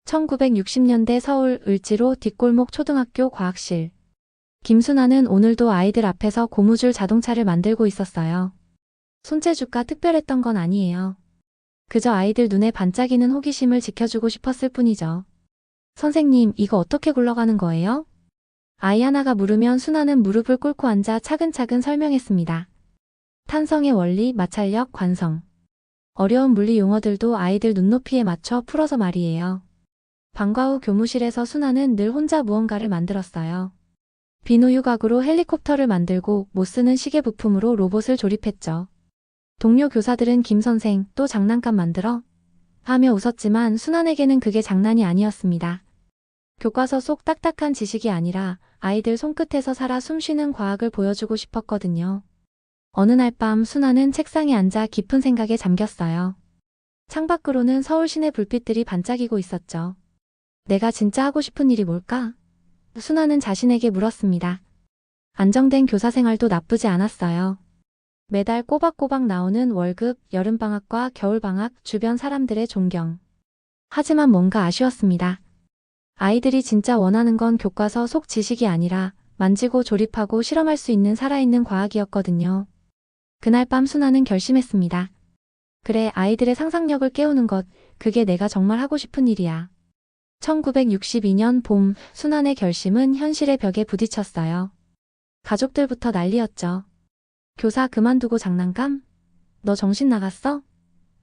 1960년대 서울 을지로 뒷골목 초등학교 과학실. 김순아는 오늘도 아이들 앞에서 고무줄 자동차를 만들고 있었어요. 손재주가 특별했던 건 아니에요. 그저 아이들 눈에 반짝이는 호기심을 지켜주고 싶었을 뿐이죠. 선생님, 이거 어떻게 굴러가는 거예요? 아이 하나가 물으면 순아는 무릎을 꿇고 앉아 차근차근 설명했습니다. 탄성의 원리, 마찰력, 관성. 어려운 물리 용어들도 아이들 눈높이에 맞춰 풀어서 말이에요. 방과 후 교무실에서 순아는 늘 혼자 무언가를 만들었어요. 비누유 가구로 헬리콥터를 만들고 못 쓰는 시계 부품으로 로봇을 조립했죠. 동료 교사들은 김 선생 또 장난감 만들어? 하며 웃었지만 순아에게는 그게 장난이 아니었습니다. 교과서 속 딱딱한 지식이 아니라 아이들 손끝에서 살아 숨쉬는 과학을 보여주고 싶었거든요. 어느 날 밤 순아는 책상에 앉아 깊은 생각에 잠겼어요. 창밖으로는 서울 시내 불빛들이 반짝이고 있었죠. 내가 진짜 하고 싶은 일이 뭘까? 순아는 자신에게 물었습니다. 안정된 교사 생활도 나쁘지 않았어요. 매달 꼬박꼬박 나오는 월급, 여름방학과 겨울방학, 주변 사람들의 존경. 하지만 뭔가 아쉬웠습니다. 아이들이 진짜 원하는 건 교과서 속 지식이 아니라 만지고 조립하고 실험할 수 있는 살아있는 과학이었거든요. 그날 밤 순아는 결심했습니다. 그래, 아이들의 상상력을 깨우는 것, 그게 내가 정말 하고 싶은 일이야. 1962년 봄, 순환의 결심은 현실의 벽에 부딪혔어요. 가족들부터 난리였죠. 교사 그만두고 장난감? 너 정신 나갔어?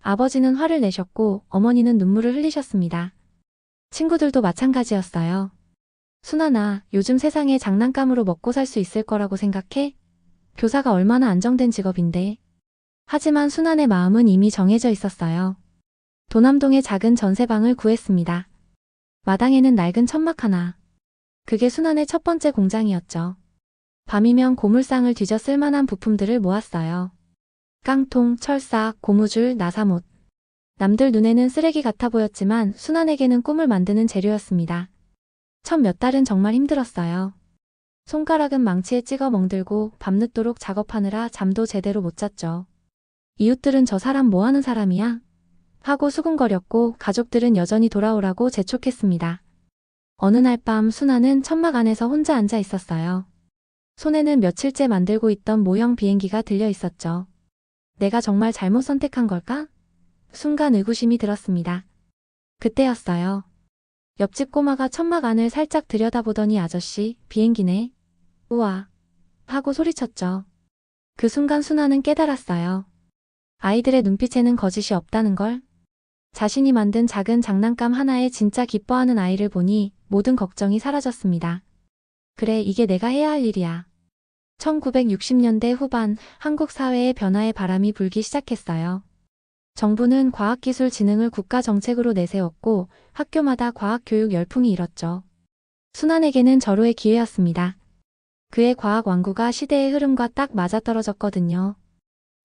아버지는 화를 내셨고 어머니는 눈물을 흘리셨습니다. 친구들도 마찬가지였어요. 순환아, 요즘 세상에 장난감으로 먹고 살 수 있을 거라고 생각해? 교사가 얼마나 안정된 직업인데. 하지만 순환의 마음은 이미 정해져 있었어요. 도남동의 작은 전세방을 구했습니다. 마당에는 낡은 천막 하나. 그게 순환의 첫 번째 공장이었죠. 밤이면 고물상을 뒤져 쓸만한 부품들을 모았어요. 깡통, 철사, 고무줄, 나사못. 남들 눈에는 쓰레기 같아 보였지만 순환에게는 꿈을 만드는 재료였습니다. 첫 몇 달은 정말 힘들었어요. 손가락은 망치에 찍어 멍들고 밤늦도록 작업하느라 잠도 제대로 못 잤죠. 이웃들은 저 사람 뭐 하는 사람이야? 하고 수군거렸고 가족들은 여전히 돌아오라고 재촉했습니다. 어느 날 밤 순아는 천막 안에서 혼자 앉아 있었어요. 손에는 며칠째 만들고 있던 모형 비행기가 들려 있었죠. 내가 정말 잘못 선택한 걸까? 순간 의구심이 들었습니다. 그때였어요. 옆집 꼬마가 천막 안을 살짝 들여다보더니 아저씨, 비행기네. 우와. 하고 소리쳤죠. 그 순간 순아는 깨달았어요. 아이들의 눈빛에는 거짓이 없다는 걸. 자신이 만든 작은 장난감 하나에 진짜 기뻐하는 아이를 보니 모든 걱정이 사라졌습니다. 그래, 이게 내가 해야 할 일이야. 1960년대 후반 한국 사회의 변화의 바람이 불기 시작했어요. 정부는 과학기술진흥을 국가정책으로 내세웠고 학교마다 과학교육 열풍이 일었죠. 순환에게는 절호의 기회였습니다. 그의 과학 완구가 시대의 흐름과 딱 맞아떨어졌거든요.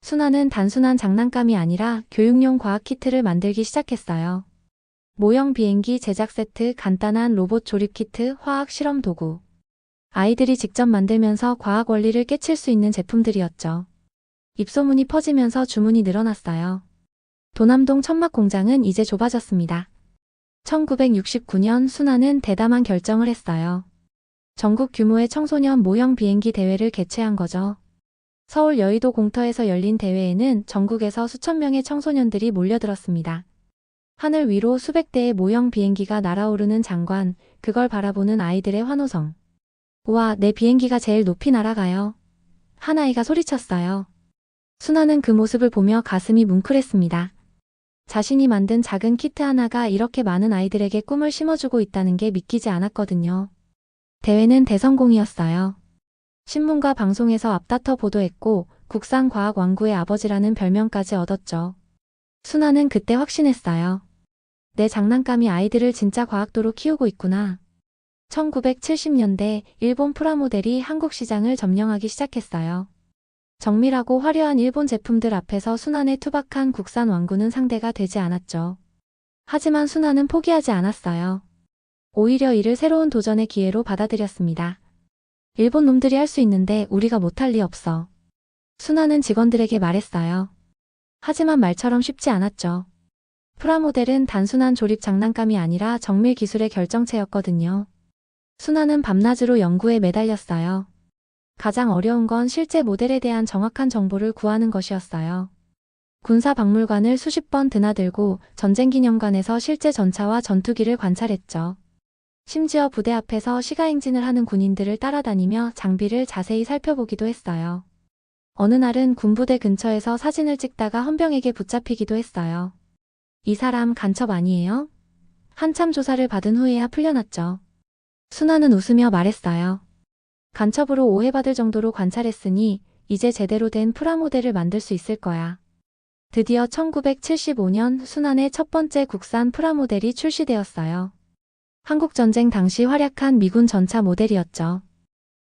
순환은 단순한 장난감이 아니라 교육용 과학 키트를 만들기 시작했어요. 모형 비행기 제작 세트, 간단한 로봇 조립 키트, 화학 실험 도구. 아이들이 직접 만들면서 과학 원리를 깨칠 수 있는 제품들이었죠. 입소문이 퍼지면서 주문이 늘어났어요. 도남동 천막 공장은 이제 좁아졌습니다. 1969년 순환은 대담한 결정을 했어요. 전국 규모의 청소년 모형 비행기 대회를 개최한 거죠. 서울 여의도 공터에서 열린 대회에는 전국에서 수천 명의 청소년들이 몰려들었습니다. 하늘 위로 수백 대의 모형 비행기가 날아오르는 장관, 그걸 바라보는 아이들의 환호성. 우와, 내 비행기가 제일 높이 날아가요. 한 아이가 소리쳤어요. 순환은 그 모습을 보며 가슴이 뭉클했습니다. 자신이 만든 작은 키트 하나가 이렇게 많은 아이들에게 꿈을 심어주고 있다는 게 믿기지 않았거든요. 대회는 대성공이었어요. 신문과 방송에서 앞다퉈 보도했고 국산 과학 왕구의 아버지라는 별명까지 얻었죠. 순환은 그때 확신했어요. 내 장난감이 아이들을 진짜 과학도로 키우고 있구나. 1970년대 일본 프라모델이 한국 시장을 점령하기 시작했어요. 정밀하고 화려한 일본 제품들 앞에서 순환의 투박한 국산 왕구는 상대가 되지 않았죠. 하지만 순환은 포기하지 않았어요. 오히려 이를 새로운 도전의 기회로 받아들였습니다. 일본 놈들이 할 수 있는데 우리가 못할 리 없어. 순환은 직원들에게 말했어요. 하지만 말처럼 쉽지 않았죠. 프라모델은 단순한 조립 장난감이 아니라 정밀 기술의 결정체였거든요. 순환은 밤낮으로 연구에 매달렸어요. 가장 어려운 건 실제 모델에 대한 정확한 정보를 구하는 것이었어요. 군사박물관을 수십 번 드나들고 전쟁기념관에서 실제 전차와 전투기를 관찰했죠. 심지어 부대 앞에서 시가행진을 하는 군인들을 따라다니며 장비를 자세히 살펴보기도 했어요. 어느 날은 군부대 근처에서 사진을 찍다가 헌병에게 붙잡히기도 했어요. 이 사람 간첩 아니에요? 한참 조사를 받은 후에야 풀려났죠. 순환은 웃으며 말했어요. 간첩으로 오해받을 정도로 관찰했으니 이제 제대로 된 프라모델을 만들 수 있을 거야. 드디어 1975년 순환의 첫 번째 국산 프라모델이 출시되었어요. 한국전쟁 당시 활약한 미군 전차 모델이었죠.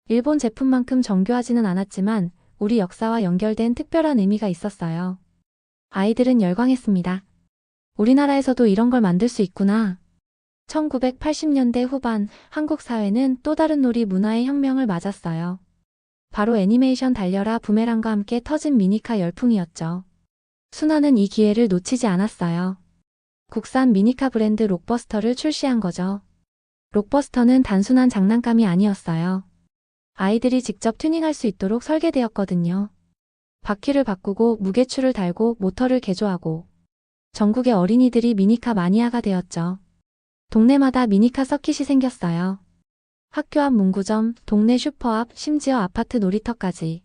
일본 제품만큼 정교하지는 않았지만 우리 역사와 연결된 특별한 의미가 있었어요. 아이들은 열광했습니다. 우리나라에서도 이런 걸 만들 수 있구나. 1980년대 후반 한국 사회는 또 다른 놀이 문화의 혁명을 맞았어요. 바로 애니메이션 달려라 부메랑과 함께 터진 미니카 열풍이었죠. 순환은 이 기회를 놓치지 않았어요. 국산 미니카 브랜드 록버스터를 출시한 거죠. 록버스터는 단순한 장난감이 아니었어요. 아이들이 직접 튜닝할 수 있도록 설계되었거든요. 바퀴를 바꾸고 무게추를 달고 모터를 개조하고 전국의 어린이들이 미니카 마니아가 되었죠. 동네마다 미니카 서킷이 생겼어요. 학교 앞 문구점, 동네 슈퍼 앞, 심지어 아파트 놀이터까지.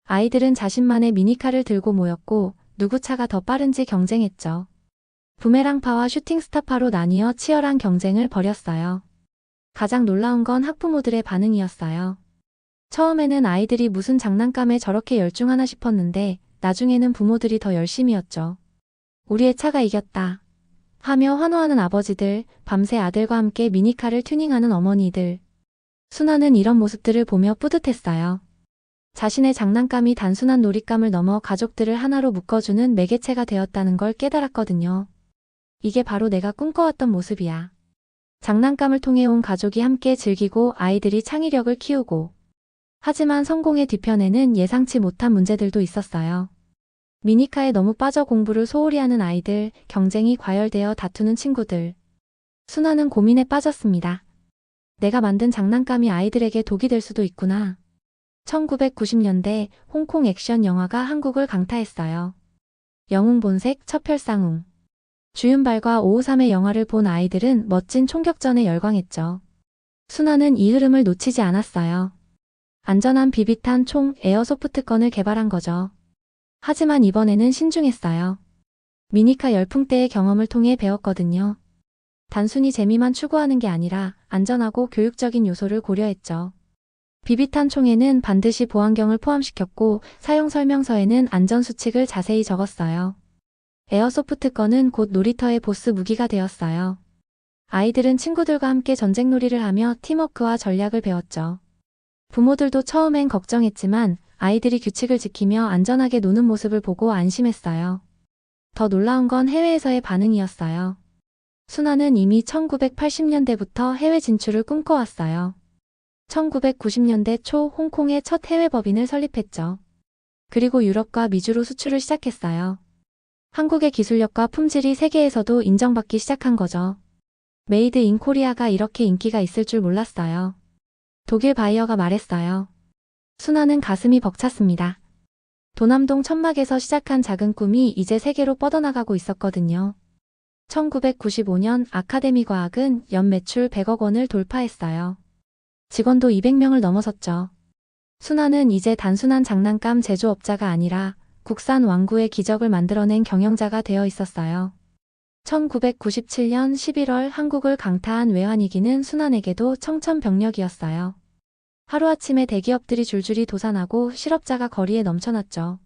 아이들은 자신만의 미니카를 들고 모였고 누구 차가 더 빠른지 경쟁했죠. 부메랑파와 슈팅스타파로 나뉘어 치열한 경쟁을 벌였어요. 가장 놀라운 건 학부모들의 반응이었어요. 처음에는 아이들이 무슨 장난감에 저렇게 열중하나 싶었는데 나중에는 부모들이 더 열심이었죠. 우리의 차가 이겼다 하며 환호하는 아버지들, 밤새 아들과 함께 미니카를 튜닝하는 어머니들. 순환은 이런 모습들을 보며 뿌듯했어요. 자신의 장난감이 단순한 놀잇감을 넘어 가족들을 하나로 묶어주는 매개체가 되었다는 걸 깨달았거든요. 이게 바로 내가 꿈꿔왔던 모습이야. 장난감을 통해 온 가족이 함께 즐기고 아이들이 창의력을 키우고. 하지만 성공의 뒤편에는 예상치 못한 문제들도 있었어요. 미니카에 너무 빠져 공부를 소홀히 하는 아이들, 경쟁이 과열되어 다투는 친구들. 순환은 고민에 빠졌습니다. 내가 만든 장난감이 아이들에게 독이 될 수도 있구나. 1990년대 홍콩 액션 영화가 한국을 강타했어요. 영웅 본색, 첩혈상웅. 주윤발과 553의 영화를 본 아이들은 멋진 총격전에 열광했죠. 순환은 이 흐름을 놓치지 않았어요. 안전한 비비탄 총 에어소프트건을 개발한 거죠. 하지만 이번에는 신중했어요. 미니카 열풍 때의 경험을 통해 배웠거든요. 단순히 재미만 추구하는 게 아니라 안전하고 교육적인 요소를 고려했죠. 비비탄 총에는 반드시 보안경을 포함시켰고 사용 설명서에는 안전수칙을 자세히 적었어요. 에어소프트건은 곧 놀이터의 보스 무기가 되었어요. 아이들은 친구들과 함께 전쟁놀이를 하며 팀워크와 전략을 배웠죠. 부모들도 처음엔 걱정했지만 아이들이 규칙을 지키며 안전하게 노는 모습을 보고 안심했어요. 더 놀라운 건 해외에서의 반응이었어요. 순환은 이미 1980년대부터 해외 진출을 꿈꿔왔어요. 1990년대 초 홍콩에 첫 해외 법인을 설립했죠. 그리고 유럽과 미주로 수출을 시작했어요. 한국의 기술력과 품질이 세계에서도 인정받기 시작한 거죠. 메이드 인 코리아가 이렇게 인기가 있을 줄 몰랐어요. 독일 바이어가 말했어요. 순환은 가슴이 벅찼습니다. 도남동 천막에서 시작한 작은 꿈이 이제 세계로 뻗어나가고 있었거든요. 1995년 아카데미 과학은 연 매출 100억 원을 돌파했어요. 직원도 200명을 넘어섰죠. 순환은 이제 단순한 장난감 제조업자가 아니라 국산 완구의 기적을 만들어낸 경영자가 되어 있었어요. 1997년 11월 한국을 강타한 외환위기는 순환에게도 청천벽력이었어요. 하루아침에 대기업들이 줄줄이 도산하고 실업자가 거리에 넘쳐났죠.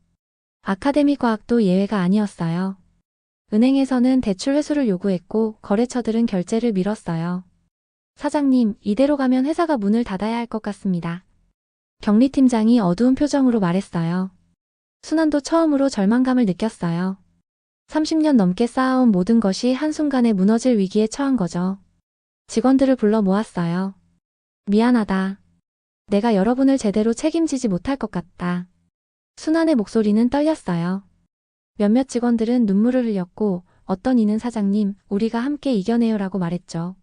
아카데미 과학도 예외가 아니었어요. 은행에서는 대출 회수를 요구했고 거래처들은 결제를 미뤘어요. 사장님, 이대로 가면 회사가 문을 닫아야 할 것 같습니다. 경리팀장이 어두운 표정으로 말했어요. 순환도 처음으로 절망감을 느꼈어요. 30년 넘게 쌓아온 모든 것이 한순간에 무너질 위기에 처한 거죠. 직원들을 불러 모았어요. 미안하다. 내가 여러분을 제대로 책임지지 못할 것 같다. 순환의 목소리는 떨렸어요. 몇몇 직원들은 눈물을 흘렸고 어떤 이는 사장님, 우리가 함께 이겨내요라고 말했죠.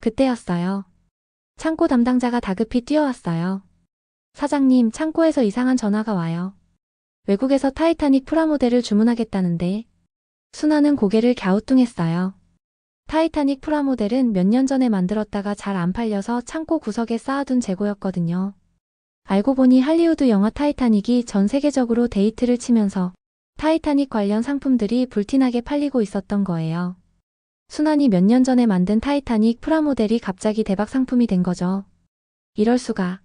그때였어요. 창고 담당자가 다급히 뛰어왔어요. 사장님, 창고에서 이상한 전화가 와요. 외국에서 타이타닉 프라모델을 주문하겠다는데. 순아는 고개를 갸우뚱했어요. 타이타닉 프라모델은 몇 년 전에 만들었다가 잘 안 팔려서 창고 구석에 쌓아둔 재고였거든요. 알고 보니 할리우드 영화 타이타닉이 전 세계적으로 데이트를 치면서 타이타닉 관련 상품들이 불티나게 팔리고 있었던 거예요. 순환이 몇 년 전에 만든 타이타닉 프라모델이 갑자기 대박 상품이 된 거죠. 이럴 수가.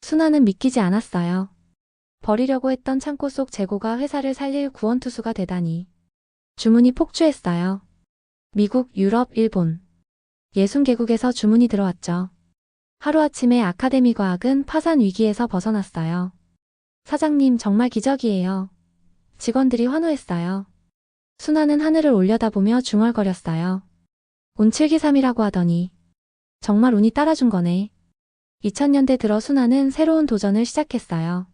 순환은 믿기지 않았어요. 버리려고 했던 창고 속 재고가 회사를 살릴 구원투수가 되다니. 주문이 폭주했어요. 미국, 유럽, 일본. 60개국에서 주문이 들어왔죠. 하루아침에 아카데미 과학은 파산 위기에서 벗어났어요. 사장님, 정말 기적이에요. 직원들이 환호했어요. 순환은 하늘을 올려다보며 중얼거렸어요. 운칠기삼이라고 하더니 정말 운이 따라준 거네. 2000년대 들어 순환은 새로운 도전을 시작했어요.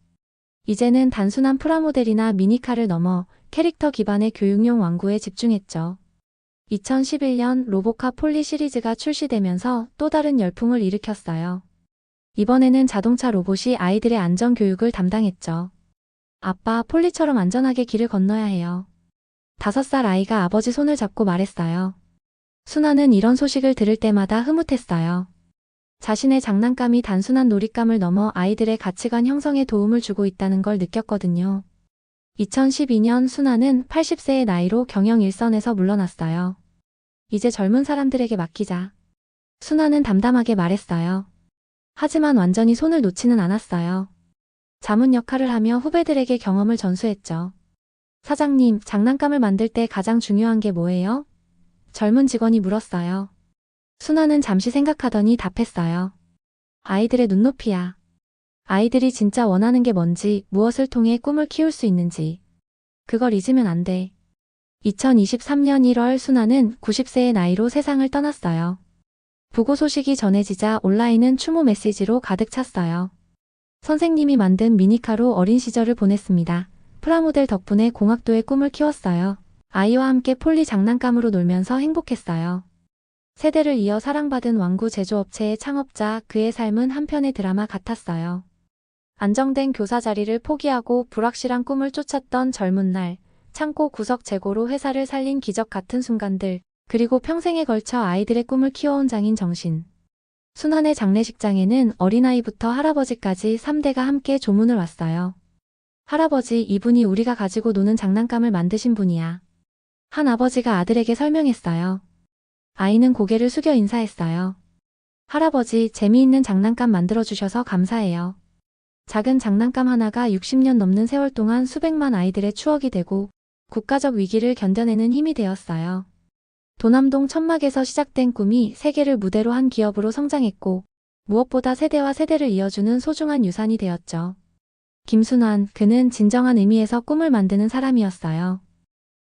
이제는 단순한 프라모델이나 미니카를 넘어 캐릭터 기반의 교육용 완구에 집중했죠. 2011년 로보카 폴리 시리즈가 출시되면서 또 다른 열풍을 일으켰어요. 이번에는 자동차 로봇이 아이들의 안전 교육을 담당했죠. 아빠, 폴리처럼 안전하게 길을 건너야 해요. 5살 아이가 아버지 손을 잡고 말했어요. 순환은 이런 소식을 들을 때마다 흐뭇했어요. 자신의 장난감이 단순한 놀잇감을 넘어 아이들의 가치관 형성에 도움을 주고 있다는 걸 느꼈거든요. 2012년 순환은 80세의 나이로 경영 일선에서 물러났어요. 이제 젊은 사람들에게 맡기자. 순환은 담담하게 말했어요. 하지만 완전히 손을 놓지는 않았어요. 자문 역할을 하며 후배들에게 경험을 전수했죠. 사장님, 장난감을 만들 때 가장 중요한 게 뭐예요? 젊은 직원이 물었어요. 순환은 잠시 생각하더니 답했어요. 아이들의 눈높이야. 아이들이 진짜 원하는 게 뭔지, 무엇을 통해 꿈을 키울 수 있는지. 그걸 잊으면 안 돼. 2023년 1월 순환은 90세의 나이로 세상을 떠났어요. 부고 소식이 전해지자 온라인은 추모 메시지로 가득 찼어요. 선생님이 만든 미니카로 어린 시절을 보냈습니다. 프라모델 덕분에 공학도의 꿈을 키웠어요. 아이와 함께 폴리 장난감으로 놀면서 행복했어요. 세대를 이어 사랑받은 완구 제조업체의 창업자, 그의 삶은 한편의 드라마 같았어요. 안정된 교사 자리를 포기하고 불확실한 꿈을 쫓았던 젊은 날, 창고 구석 재고로 회사를 살린 기적 같은 순간들, 그리고 평생에 걸쳐 아이들의 꿈을 키워온 장인 정신. 순환의 장례식장에는 어린아이부터 할아버지까지 3대가 함께 조문을 왔어요. 할아버지, 이분이 우리가 가지고 노는 장난감을 만드신 분이야. 한 아버지가 아들에게 설명했어요. 아이는 고개를 숙여 인사했어요. 할아버지, 재미있는 장난감 만들어주셔서 감사해요. 작은 장난감 하나가 60년 넘는 세월 동안 수백만 아이들의 추억이 되고 국가적 위기를 견뎌내는 힘이 되었어요. 도남동 천막에서 시작된 꿈이 세계를 무대로 한 기업으로 성장했고 무엇보다 세대와 세대를 이어주는 소중한 유산이 되었죠. 김순환, 그는 진정한 의미에서 꿈을 만드는 사람이었어요.